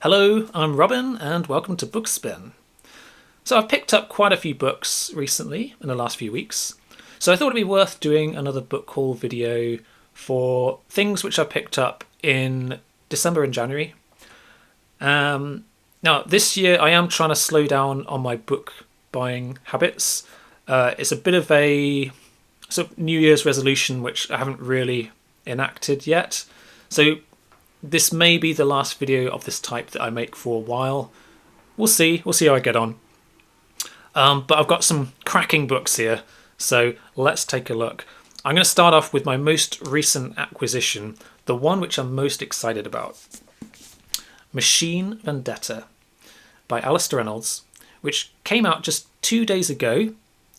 Hello, I'm Robin and welcome to Bookspin. So I've picked up quite a few books recently in the last few weeks. So I thought it'd be worth doing another book haul video for things which I picked up in December and January. Now this year I am trying to slow down on my book buying habits. It's a bit of a sort of New Year's resolution which I haven't really enacted yet. So this may be the last video of this type that I make for a while. We'll see how I get on. But I've got some cracking books here, so let's take a look. I'm going to start off with my most recent acquisition, the one which I'm most excited about. Machine Vendetta by Alistair Reynolds, which came out just 2 days ago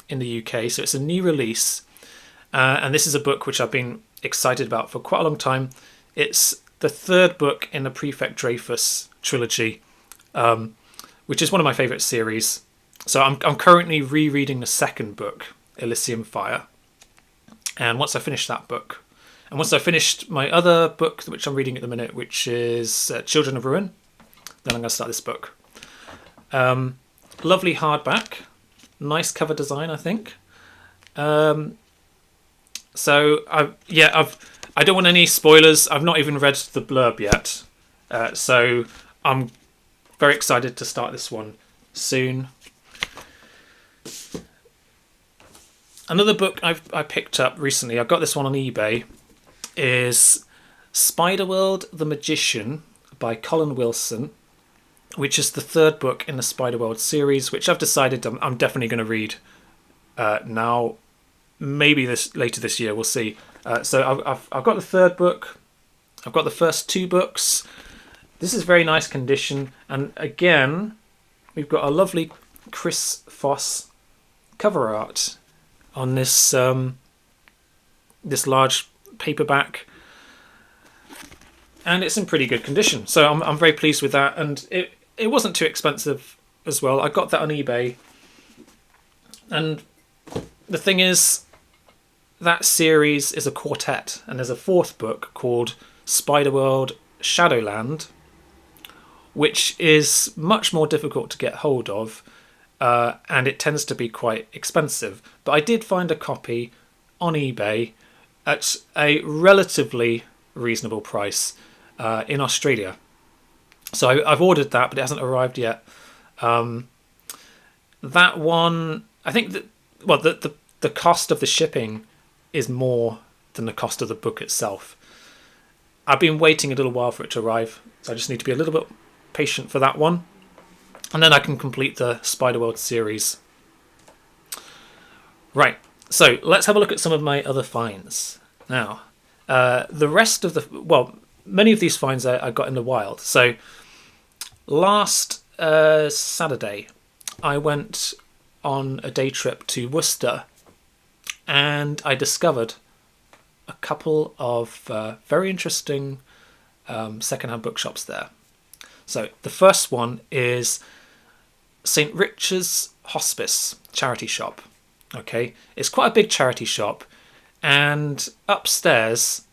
in the UK, so it's a new release. And this is a book which I've been excited about for quite a long time. It's the third book in the Prefect Dreyfus trilogy, which is one of my favourite series. So I'm currently rereading the second book, Elysium Fire. And once I finish that book, and once I finished my other book, which I'm reading at the minute, which is Children of Ruin, then I'm going to start this book. Lovely hardback, nice cover design, I think. I don't want any spoilers. I've not even read the blurb yet. So I'm very excited to start this one soon. Another book I picked up recently, I got this one on eBay, is Spiderworld the Magician by Colin Wilson, which is the third book in the Spiderworld series, which I've decided I'm definitely going to read now. Maybe later this year, we'll see. So I've got the third book. I've got the first two books. This is very nice condition, and again, we've got a lovely Chris Foss cover art on this this large paperback, and it's in pretty good condition. So I'm very pleased with that, and it wasn't too expensive as well. I got that on eBay, and the thing is, that series is a quartet, and there's a fourth book called Spiderworld Shadowland, which is much more difficult to get hold of, and it tends to be quite expensive. But I did find a copy on eBay at a relatively reasonable price in Australia. So I've ordered that, but it hasn't arrived yet. That one, I think that the cost of the shipping is more than the cost of the book itself. I've been waiting a little while for it to arrive, so I just need to be a little bit patient for that one, and then I can complete the Spiderworld series. Right, so let's have a look at some of my other finds. Now, the rest of many of these finds I got in the wild. So last Saturday, I went on a day trip to Worcester, and I discovered a couple of very interesting secondhand bookshops there. So the first one is St. Richard's Hospice charity shop. Okay, it's quite a big charity shop, and upstairs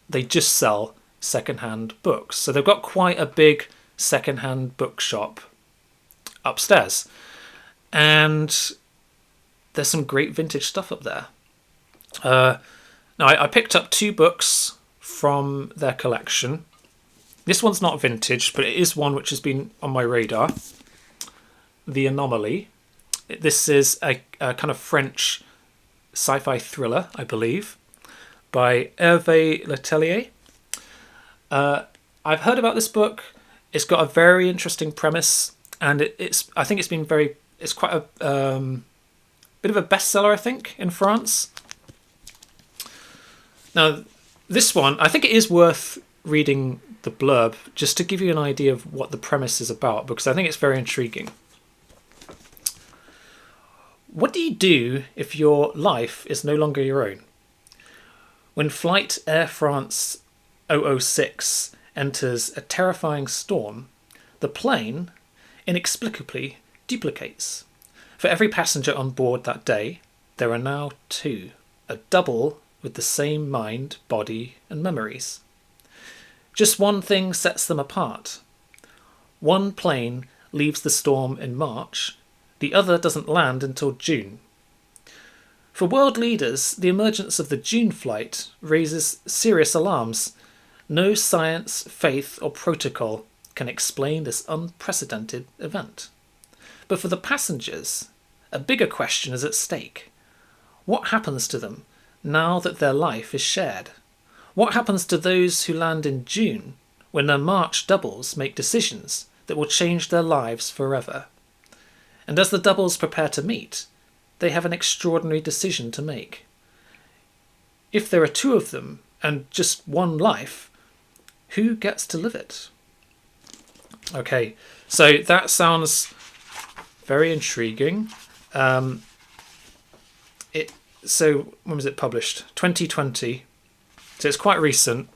they just sell secondhand books. So they've got quite a big secondhand bookshop upstairs, and there's some great vintage stuff up there. Now, I picked up two books from their collection. This one's not vintage, but it is one which has been on my radar. The Anomaly. This is a kind of French sci-fi thriller, I believe, by Hervé Letellier. I've heard about this book. It's got a very interesting premise, and I think it's quite a bit of a bestseller, I think, in France. Now, this one, I think it is worth reading the blurb just to give you an idea of what the premise is about, because I think it's very intriguing. What do you do if your life is no longer your own? When Flight Air France 006 enters a terrifying storm, the plane inexplicably duplicates. For every passenger on board that day, there are now two, a double with the same mind, body, and memories. Just one thing sets them apart. One plane leaves the storm in March, the other doesn't land until June. For world leaders, the emergence of the June flight raises serious alarms. No science, faith, or protocol can explain this unprecedented event. But for the passengers, a bigger question is at stake. What happens to them now that their life is shared? What happens to those who land in June when their March doubles make decisions that will change their lives forever? And as the doubles prepare to meet, they have an extraordinary decision to make. If there are two of them and just one life, who gets to live it? Okay, so that sounds very intriguing. So when was it published? 2020. So it's quite recent.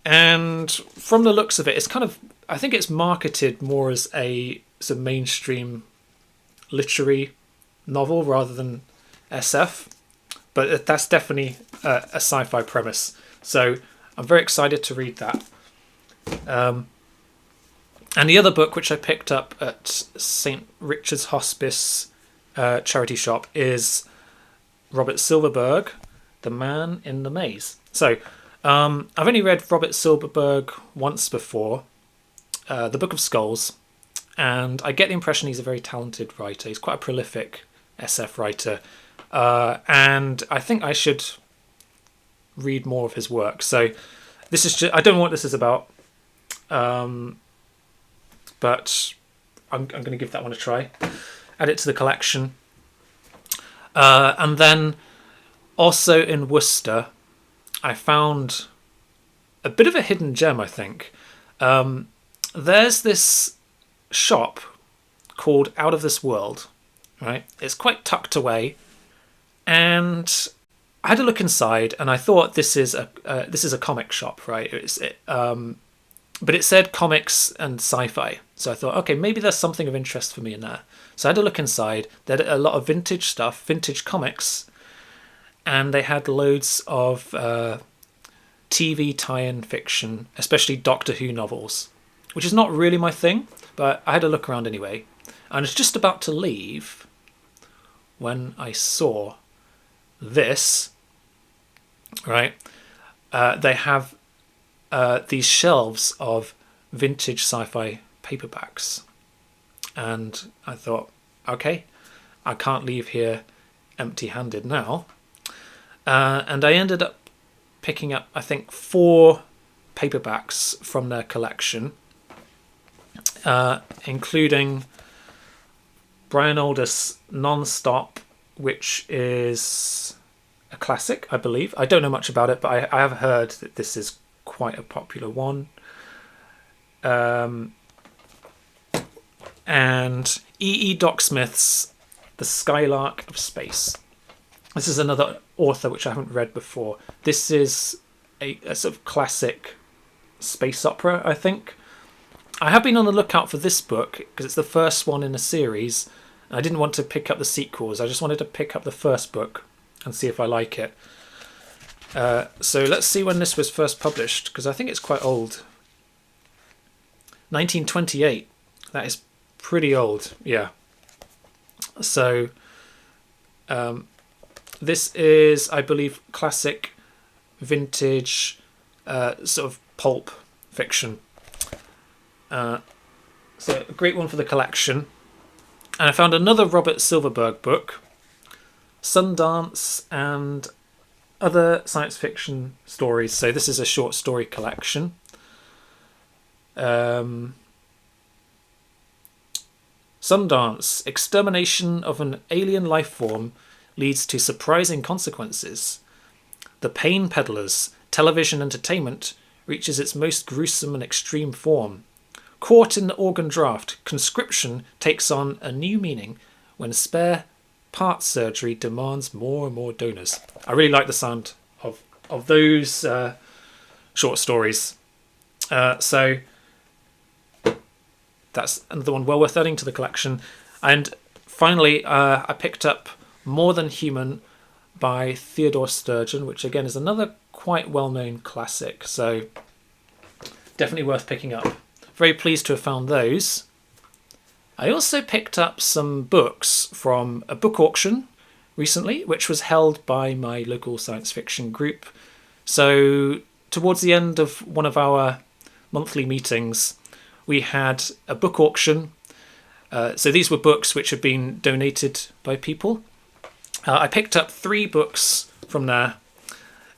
And from the looks of it, it's kind of, I think it's marketed more as a sort of mainstream literary novel rather than SF. But that's definitely a sci-fi premise. So I'm very excited to read that. And the other book, which I picked up at St. Richard's Hospice charity shop, is Robert Silverberg, The Man in the Maze. So I've only read Robert Silverberg once before, The Book of Skulls, and I get the impression he's a very talented writer. He's quite a prolific SF writer, and I think I should read more of his work. So this is just, I don't know what this is about, but I'm going to give that one a try. Add it to the collection. And then also in Worcester, I found a bit of a hidden gem, I think. There's this shop called Out of This World, right? It's quite tucked away, and I had a look inside, and I thought this is a comic shop, right? But it said comics and sci-fi, so I thought, okay, maybe there's something of interest for me in there. So I had a look inside. They had a lot of vintage stuff, vintage comics, and they had loads of TV tie-in fiction, especially Doctor Who novels, which is not really my thing, but I had a look around anyway. And I was just about to leave when I saw this, right? They have these shelves of vintage sci-fi paperbacks. And I thought, okay, I can't leave here empty-handed now. And I ended up picking up, I think, 4 paperbacks from their collection, including Brian Aldiss Non-Stop, which is a classic, I believe. I don't know much about it, but I have heard that this is quite a popular one. And E. Doc Smith's The Skylark of Space. This is another author which I haven't read before. This is a sort of classic space opera, I think. I have been on the lookout for this book because it's the first one in a series. I didn't want to pick up the sequels. I just wanted to pick up the first book and see if I like it. So let's see when this was first published, because I think it's quite old. 1928. That is pretty old, yeah. So this is, I believe, classic, vintage, sort of pulp fiction. So a great one for the collection. And I found another Robert Silverberg book, Sundance and Other Science Fiction Stories. So this is a short story collection. Sundance, extermination of an alien life form leads to surprising consequences. The Pain Peddlers, television entertainment, reaches its most gruesome and extreme form. Caught in the organ draft, conscription takes on a new meaning when spare part surgery demands more and more donors. I really like the sound of those short stories. So that's another one well worth adding to the collection. And finally, I picked up More Than Human by Theodore Sturgeon, which again is another quite well-known classic. So definitely worth picking up. very pleased to have found those. I also picked up some books from a book auction recently, which was held by my local science fiction group. So towards the end of one of our monthly meetings, we had a book auction. So these were books which had been donated by people. I picked up 3 books from there,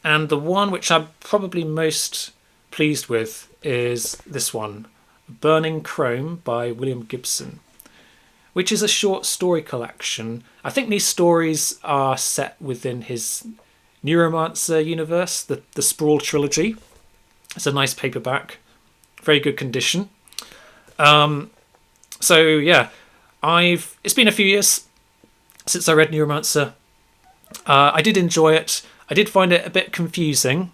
and the one which I'm probably most pleased with is this one, Burning Chrome by William Gibson, which is a short story collection. I think these stories are set within his Neuromancer universe, the Sprawl trilogy. It's a nice paperback, very good condition. So yeah, it's been a few years since I read Neuromancer. I did enjoy it. I did find it a bit confusing,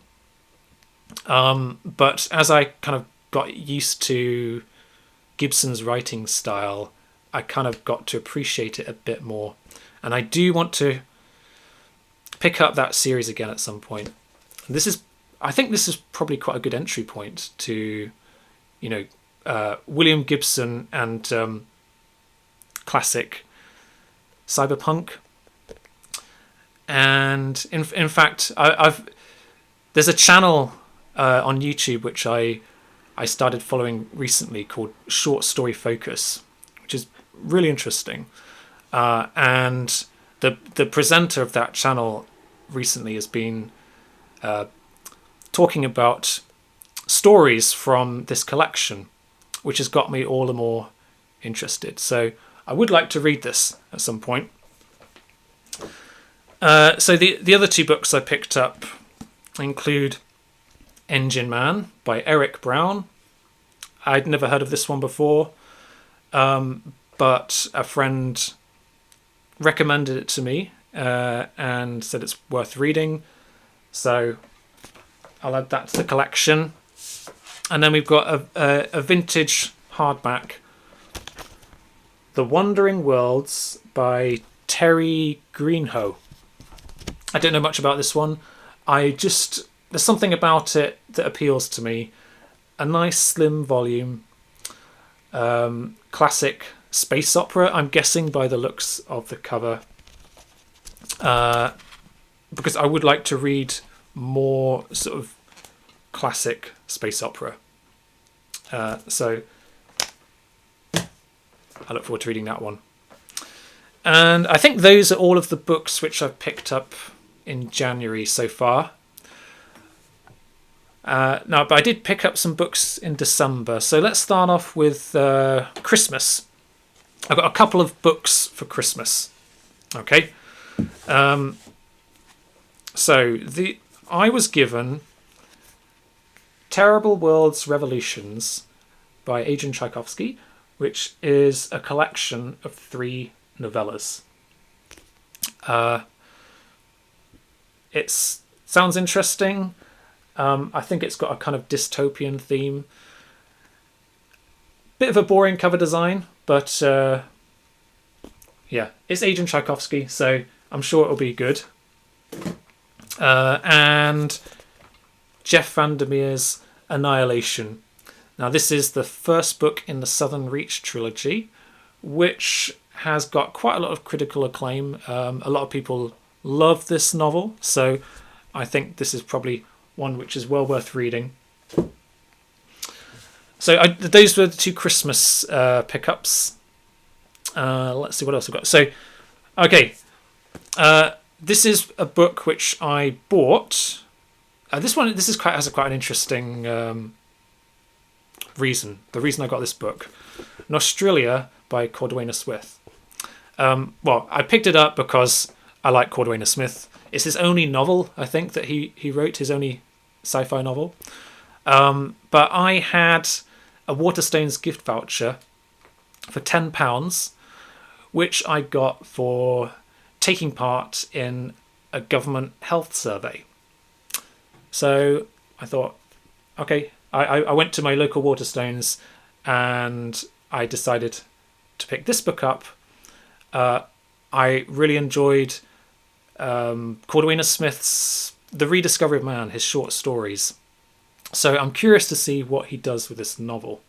but as I kind of got used to Gibson's writing style, I kind of got to appreciate it a bit more. And I do want to pick up that series again at some point. I think this is probably quite a good entry point to, William Gibson and classic cyberpunk. And in fact, there's a channel on YouTube which I started following recently called Short Story Focus, which is really interesting. And the presenter of that channel recently has been talking about stories from this collection, which has got me all the more interested. So I would like to read this at some point. So the other 2 books I picked up include Engine Man by Eric Brown. I'd never heard of this one before, but a friend recommended it to me and said it's worth reading. So I'll add that to the collection. And then we've got a vintage hardback, The Wandering Worlds by Terry Greenhoe. I don't know much about this one. There's something about it that appeals to me. A nice slim volume. Classic space opera, I'm guessing by the looks of the cover. Because I would like to read more sort of classic space opera. So I look forward to reading that one. And I think those are all of the books which I've picked up in January so far. But I did pick up some books in December. So let's start off with Christmas. I've got a couple of books for Christmas. Okay. I was given Terrible Worlds Revolutions by Adrian Tchaikovsky, which is a collection of 3 novellas. It sounds interesting. I think it's got a kind of dystopian theme. Bit of a boring cover design, but it's Adrian Tchaikovsky, so I'm sure it'll be good. And Jeff Vandermeer's Annihilation. Now, this is the first book in the Southern Reach trilogy, which has got quite a lot of critical acclaim. A lot of people love this novel, so I think this is probably one which is well worth reading. So those were the 2 Christmas pickups. Let's see what else I've got. So, okay, this is a book which I bought. This has quite an interesting reason. The reason I got this book, Nostralia by Cordwainer Smith. I picked it up because I like Cordwainer Smith. It's his only novel, I think, that he wrote, his only sci-fi novel. But I had a Waterstones gift voucher for £10, which I got for taking part in a government health survey. So I thought, okay, I went to my local Waterstones and I decided to pick this book up. I really enjoyed Cordwainer Smith's The Rediscovery of Man, his short stories. So I'm curious to see what he does with this novel.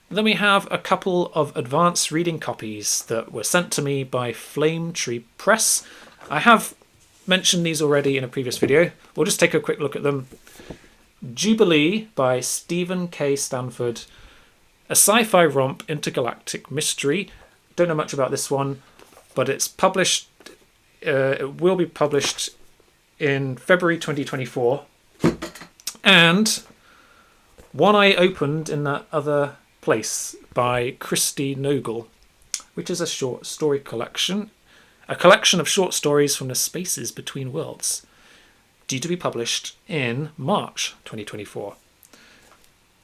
Then we have a couple of advanced reading copies that were sent to me by Flame Tree Press. I have mentioned these already in a previous video. We'll just take a quick look at them. Jubilee by Stephen K. Stanford. A sci-fi romp intergalactic mystery. Don't know much about this one, but it's published. It will be published in February 2024. And One Eye Opened in That Other Place by Christy Nogle, which is a short story collection. A collection of short stories from the spaces between worlds, due to be published in March 2024.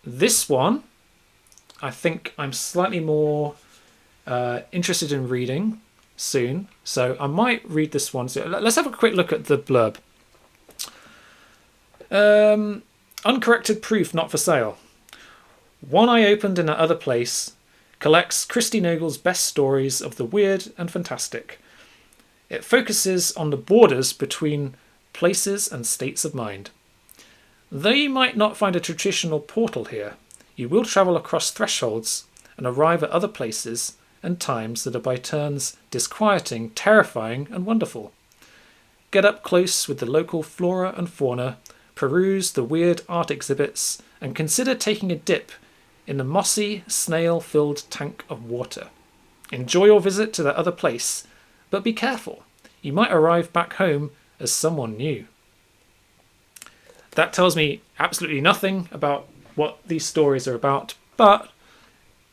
This one, I think I'm slightly more interested in reading soon, so I might read this one. So let's have a quick look at the blurb. Uncorrected proof not for sale. One Eye Opened in That Other Place collects Christy Nogle's best stories of the weird and fantastic. It focuses on the borders between places and states of mind. Though you might not find a traditional portal here, you will travel across thresholds and arrive at other places and times that are by turns disquieting, terrifying, and wonderful. Get up close with the local flora and fauna, peruse the weird art exhibits, and consider taking a dip in the mossy, snail-filled tank of water. Enjoy your visit to that other place, but be careful. You might arrive back home as someone new. That tells me absolutely nothing about what these stories are about, but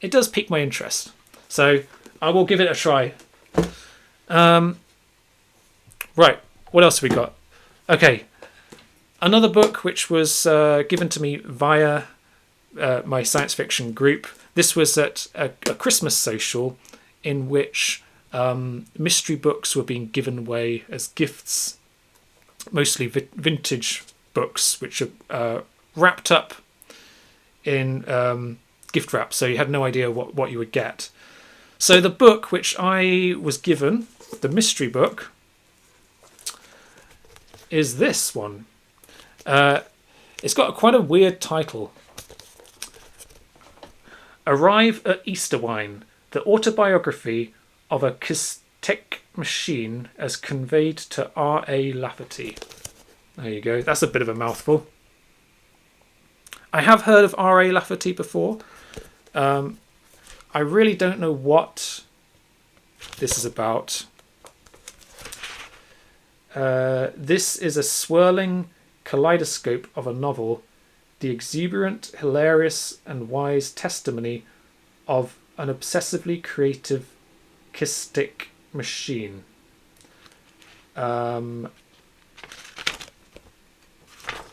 it does pique my interest. So I will give it a try. Right, what else have we got? Okay, another book which was given to me via my science fiction group. This was at a Christmas social in which mystery books were being given away as gifts, mostly vintage books, which are wrapped up in gift wrap, so you had no idea what you would get. So the book which I was given, the mystery book, is this one. It's got quite a weird title. Arrive at Easterwine, the autobiography of a Kistek machine as conveyed to R.A. Lafferty. There you go. That's a bit of a mouthful. I have heard of R.A. Lafferty before. I really don't know what this is about. This is a swirling kaleidoscope of a novel, the exuberant, hilarious, and wise testimony of an obsessively creative Kistek machine.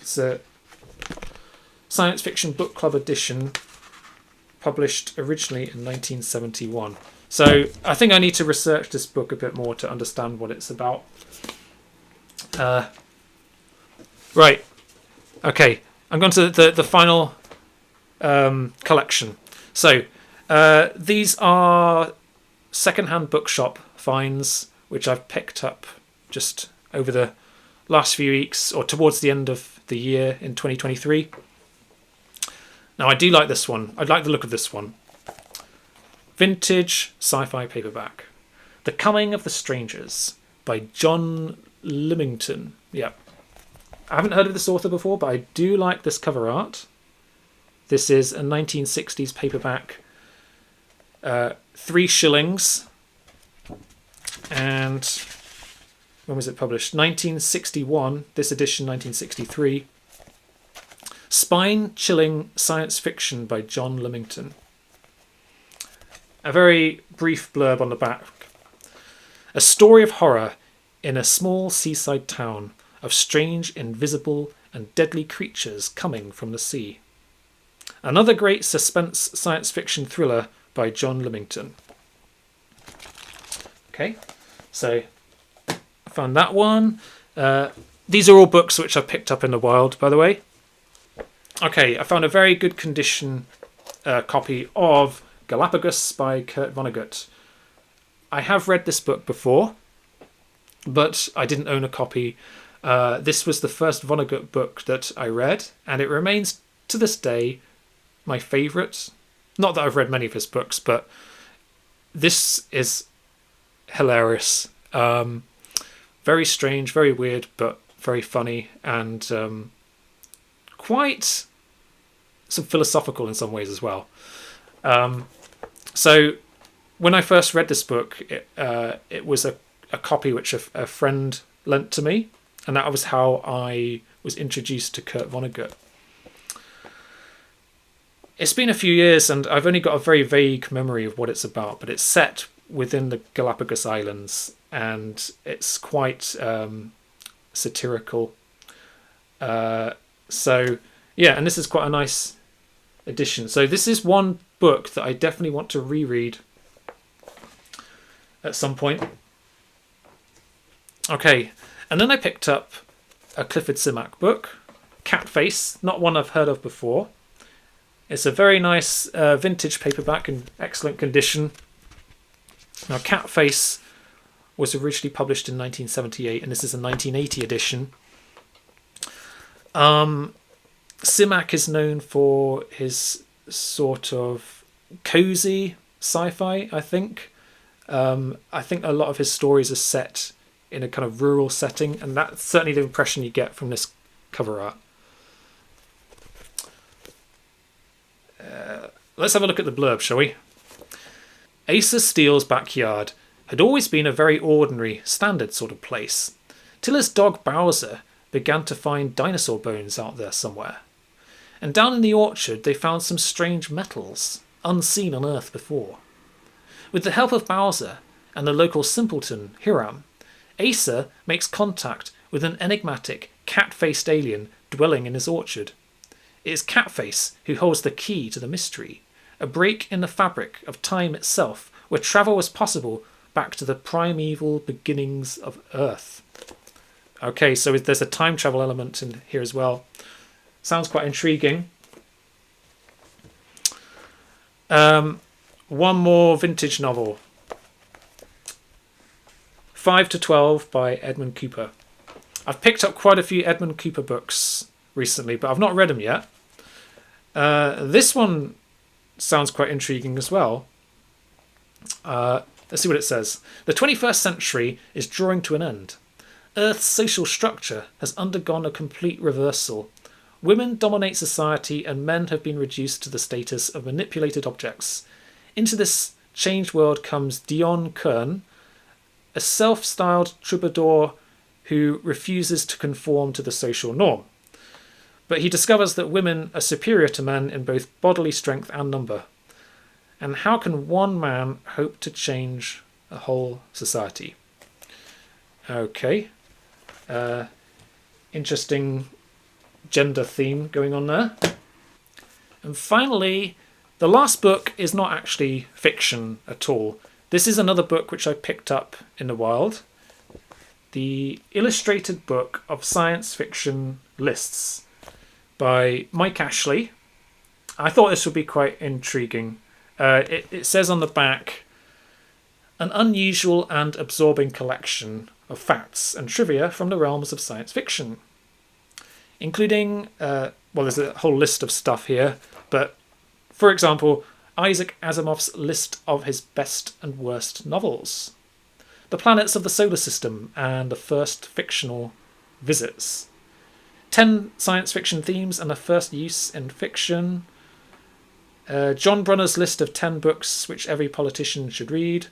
It's a science fiction book club edition, published originally in 1971. So I think I need to research this book a bit more to understand what it's about. Right. Okay. I'm going to the final collection. So these are secondhand bookshop finds, which I've picked up just over the last few weeks or towards the end of the year in 2023. Now, I do like this one. I like the look of this one. Vintage sci-fi paperback. The Coming of the Strangers by John Limington. Yeah. I haven't heard of this author before, but I do like this cover art. This is a 1960s paperback. 3 shillings. And when was it published? 1961. This edition, 1963. Spine-chilling science fiction by John Limington. A very brief blurb on the back. A story of horror in a small seaside town, of strange, invisible, and deadly creatures coming from the sea. Another great suspense science fiction thriller by John Limington. Okay, so I found that one. These are all books which I picked up in the wild, by the way. Okay, I found a very good condition copy of Galapagos by Kurt Vonnegut. I have read this book before, but I didn't own a copy. This was the first Vonnegut book that I read, and it remains to this day my favourite Not that I've read many of his books, but this is hilarious. Very strange, very weird, but very funny, and quite some philosophical in some ways as well. So when I first read this book, it was a copy which a friend lent to me, and that was how I was introduced to Kurt Vonnegut. It's been a few years, and I've only got a very vague memory of what it's about, but it's set within the Galapagos Islands, and it's quite satirical. So, yeah, and this is quite a nice edition. So this is one book that I definitely want to reread at some point. Okay, and then I picked up a Clifford Simak book, Catface, not one I've heard of before. It's a very nice vintage paperback in excellent condition. Now, Catface was originally published in 1978, and this is a 1980 edition. Simak is known for his sort of cozy sci-fi, I think. I think a lot of his stories are set in a kind of rural setting, and that's certainly the impression you get from this cover art. Let's have a look at the blurb, shall we? Asa Steele's backyard had always been a very ordinary, standard sort of place, till his dog Bowser began to find dinosaur bones out there somewhere. And down in the orchard they found some strange metals, unseen on Earth before. With the help of Bowser and the local simpleton, Hiram, Asa makes contact with an enigmatic, cat-faced alien dwelling in his orchard. It is Catface who holds the key to the mystery, a break in the fabric of time itself, where travel was possible back to the primeval beginnings of Earth. Okay, so there's a time travel element in here as well. Sounds quite intriguing. One more vintage novel. 5 to 12 by Edmund Cooper. I've picked up quite a few Edmund Cooper books recently, but I've not read them yet. This one sounds quite intriguing as well. Let's see what it says. The 21st century is drawing to an end. Earth's social structure has undergone a complete reversal. Women dominate society and men have been reduced to the status of manipulated objects. Into this changed world comes Dion Kern, a self-styled troubadour who refuses to conform to the social norm. But he discovers that women are superior to men in both bodily strength and number. And how can one man hope to change a whole society? Okay. Interesting gender theme going on there. And finally, the last book is not actually fiction at all. This is another book which I picked up in the wild. The Illustrated Book of Science Fiction Lists by Mike Ashley. I thought this would be quite intriguing. It says on the back, an unusual and absorbing collection of facts and trivia from the realms of science fiction, including, there's a whole list of stuff here, but for example, Isaac Asimov's list of his best and worst novels, the planets of the solar system and the first fictional visits, 10 science fiction themes and their first use in fiction, John Brunner's list of 10 books which every politician should read,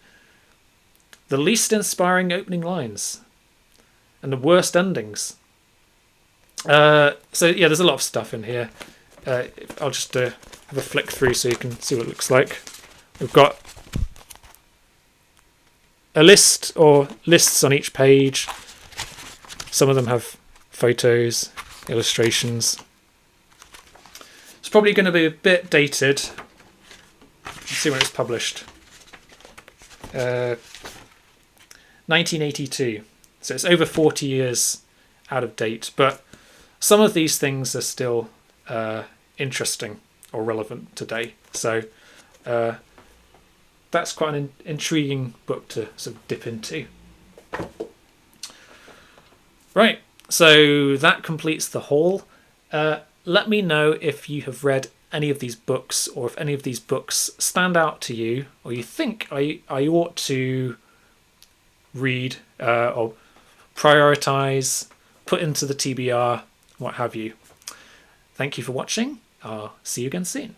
the least inspiring opening lines, and the worst endings. So yeah, there's a lot of stuff in here. I'll just have a flick through so you can see what it looks like. We've got a list or lists on each page. Some of them have photos, illustrations. It's probably going to be a bit dated. Let's see when it's published. 1982. So it's over 40 years out of date, but some of these things are still interesting or relevant today. So that's quite an intriguing book to sort of dip into. Right, so that completes the haul. Let me know if you have read any of these books, or if any of these books stand out to you, or you think I ought to read or prioritize, put into the TBR, what have you. Thank you for watching. I'll see you again soon.